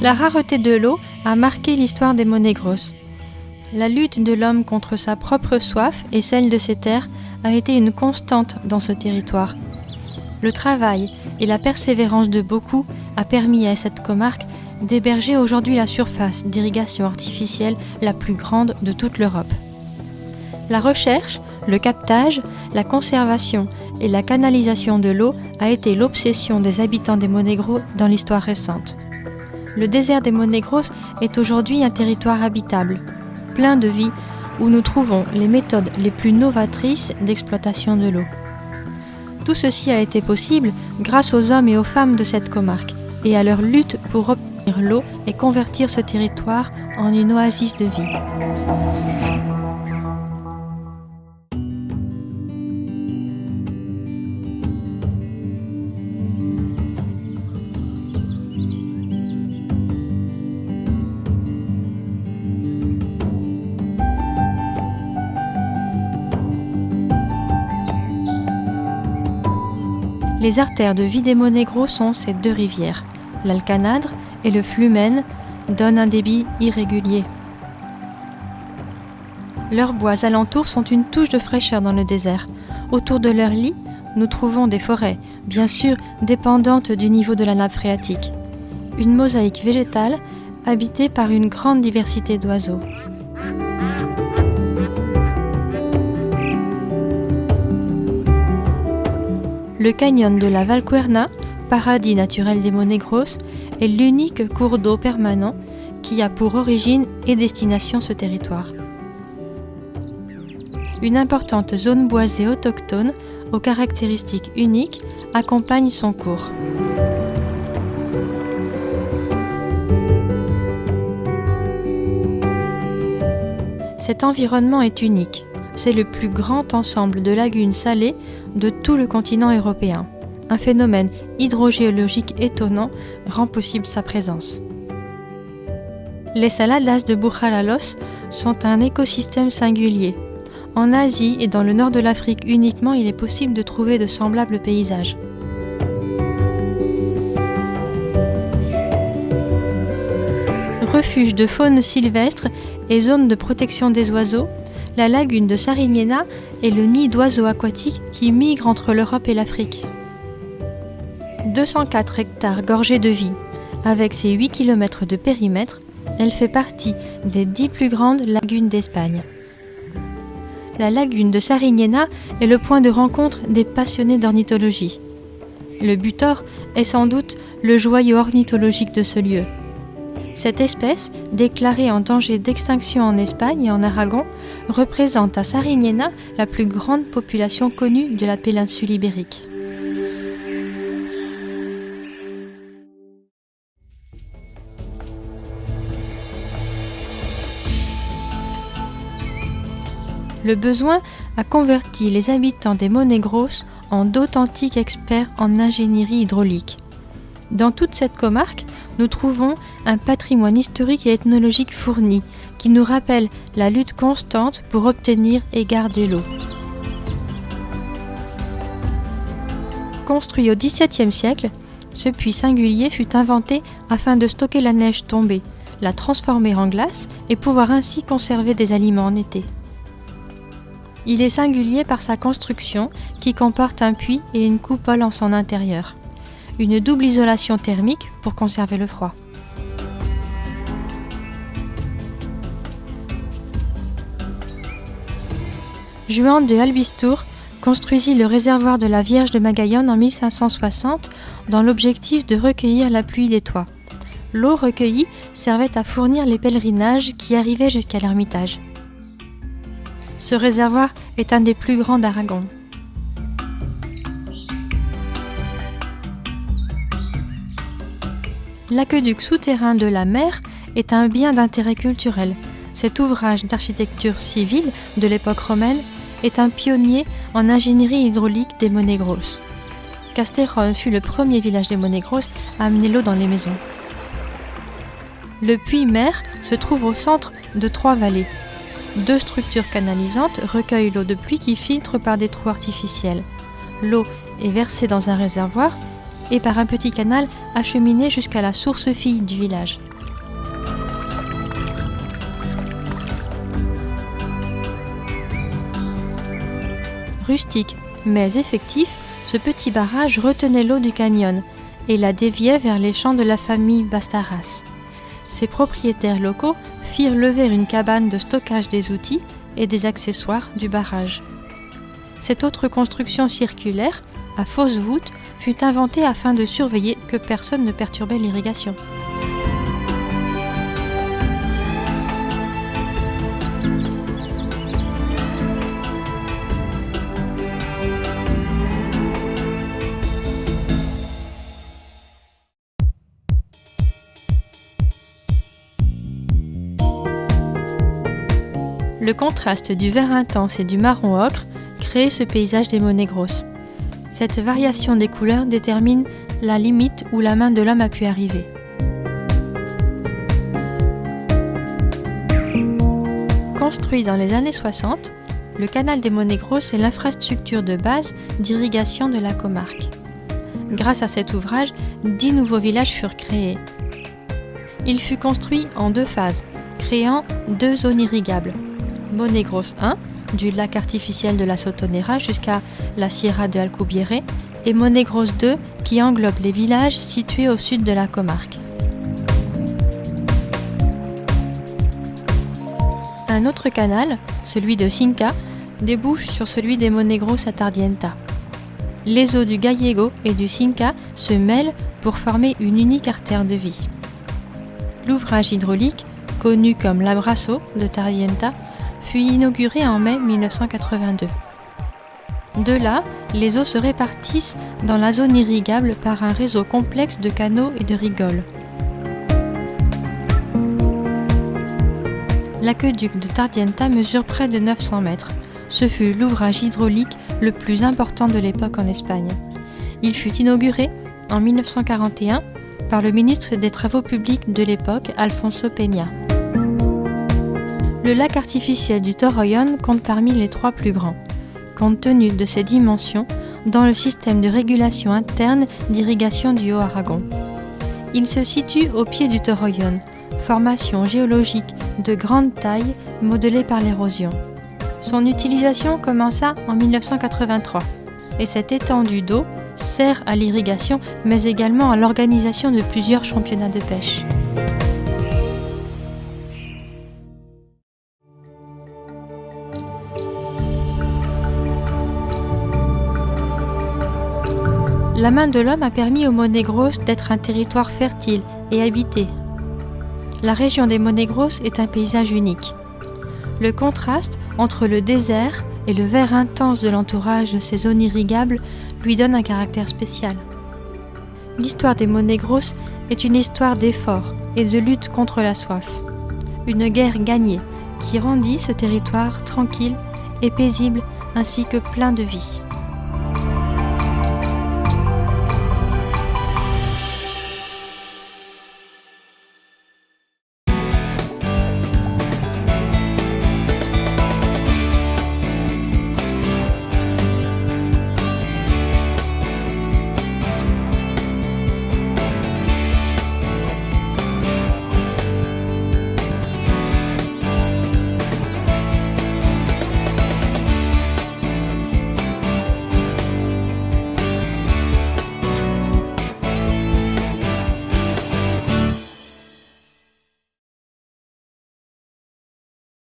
La rareté de l'eau a marqué l'histoire des Monegros. La lutte de l'homme contre sa propre soif et celle de ses terres a été une constante dans ce territoire. Le travail et la persévérance de beaucoup a permis à cette comarque d'héberger aujourd'hui la surface d'irrigation artificielle la plus grande de toute l'Europe. La recherche, le captage, la conservation et la canalisation de l'eau a été l'obsession des habitants des Monegros dans l'histoire récente. Le désert des Monegros est aujourd'hui un territoire habitable, plein de vie, où nous trouvons les méthodes les plus novatrices d'exploitation de l'eau. Tout ceci a été possible grâce aux hommes et aux femmes de cette comarque et à leur lutte pour obtenir l'eau et convertir ce territoire en une oasis de vie. Les artères de vie des Monegros sont ces deux rivières. L'Alcanadre et le Flumen donnent un débit irrégulier. Leurs bois alentours sont une touche de fraîcheur dans le désert. Autour de leur lit, nous trouvons des forêts, bien sûr dépendantes du niveau de la nappe phréatique. Une mosaïque végétale habitée par une grande diversité d'oiseaux. Le canyon de la Valcuerna, paradis naturel des Monegros, est l'unique cours d'eau permanent qui a pour origine et destination ce territoire. Une importante zone boisée autochtone, aux caractéristiques uniques, accompagne son cours. Cet environnement est unique. C'est le plus grand ensemble de lagunes salées de tout le continent européen. Un phénomène hydrogéologique étonnant rend possible sa présence. Les saladas de Bujaralos sont un écosystème singulier. En Asie et dans le nord de l'Afrique uniquement, il est possible de trouver de semblables paysages. Refuge de faune sylvestre et zone de protection des oiseaux, la lagune de Sariñena est le nid d'oiseaux aquatiques qui migrent entre l'Europe et l'Afrique. 204 hectares gorgés de vie, avec ses 8 km de périmètre, elle fait partie des 10 plus grandes lagunes d'Espagne. La lagune de Sariñena est le point de rencontre des passionnés d'ornithologie. Le butor est sans doute le joyau ornithologique de ce lieu. Cette espèce, déclarée en danger d'extinction en Espagne et en Aragon, représente à Sariñena la plus grande population connue de la péninsule ibérique. Le besoin a converti les habitants des Monegros en d'authentiques experts en ingénierie hydraulique. Dans toute cette comarque, nous trouvons un patrimoine historique et ethnologique fourni qui nous rappelle la lutte constante pour obtenir et garder l'eau. Construit au XVIIe siècle, ce puits singulier fut inventé afin de stocker la neige tombée, la transformer en glace et pouvoir ainsi conserver des aliments en été. Il est singulier par sa construction qui comporte un puits et une coupole en son intérieur. Une double isolation thermique pour conserver le froid. Juan de Albistur construisit le réservoir de la Vierge de Magallanes en 1560 dans l'objectif de recueillir la pluie des toits. L'eau recueillie servait à fournir les pèlerinages qui arrivaient jusqu'à l'Ermitage. Ce réservoir est un des plus grands d'Aragon. L'aqueduc souterrain de la mer est un bien d'intérêt culturel. Cet ouvrage d'architecture civile de l'époque romaine est un pionnier en ingénierie hydraulique des Monegros. Casterón fut le premier village des Monegros à amener l'eau dans les maisons. Le puits mer se trouve au centre de 3 vallées. 2 structures canalisantes recueillent l'eau de pluie qui filtre par des trous artificiels. L'eau est versée dans un réservoir et par un petit canal acheminé jusqu'à la source fille du village. Rustique, mais effectif, ce petit barrage retenait l'eau du canyon et la déviait vers les champs de la famille Bastaras. Ses propriétaires locaux firent lever une cabane de stockage des outils et des accessoires du barrage. Cette autre construction circulaire, à fausse voûte, fut inventée afin de surveiller que personne ne perturbait l'irrigation. Le contraste du vert intense et du marron ocre crée ce paysage des monnaies grosses. Cette variation des couleurs détermine la limite où la main de l'homme a pu arriver. Construit dans les années 60, le canal des Monnaies Grosses est l'infrastructure de base d'irrigation de la comarque. Grâce à cet ouvrage, 10 nouveaux villages furent créés. Il fut construit en 2 phases, créant 2 zones irrigables. Monnaies Grosses 1, du lac artificiel de la Sotonera jusqu'à la Sierra de Alcubierre, et Monnaies Grosses 2, qui englobe les villages situés au sud de la comarque. Un autre canal, celui de Cinca, débouche sur celui des Monnaies Grosses à Tardienta. Les eaux du Gallego et du Cinca se mêlent pour former une unique artère de vie. L'ouvrage hydraulique, connu comme l'Abraço de Tardienta, fut inauguré en mai 1982. De là, les eaux se répartissent dans la zone irrigable par un réseau complexe de canaux et de rigoles. L'aqueduc de Tardienta mesure près de 900 mètres. Ce fut l'ouvrage hydraulique le plus important de l'époque en Espagne. Il fut inauguré en 1941 par le ministre des Travaux publics de l'époque, Alfonso Peña. Le lac artificiel du Torreón compte parmi les 3 plus grands, compte tenu de ses dimensions, dans le système de régulation interne d'irrigation du Haut-Aragon. Il se situe au pied du Torreón, formation géologique de grande taille modelée par l'érosion. Son utilisation commença en 1983 et cette étendue d'eau sert à l'irrigation mais également à l'organisation de plusieurs championnats de pêche. La main de l'homme a permis aux Monnaies Grosses d'être un territoire fertile et habité. La région des Monnaies Grosses est un paysage unique. Le contraste entre le désert et le vert intense de l'entourage de ces zones irrigables lui donne un caractère spécial. L'histoire des Monnaies Grosses est une histoire d'effort et de lutte contre la soif. Une guerre gagnée qui rendit ce territoire tranquille et paisible ainsi que plein de vie.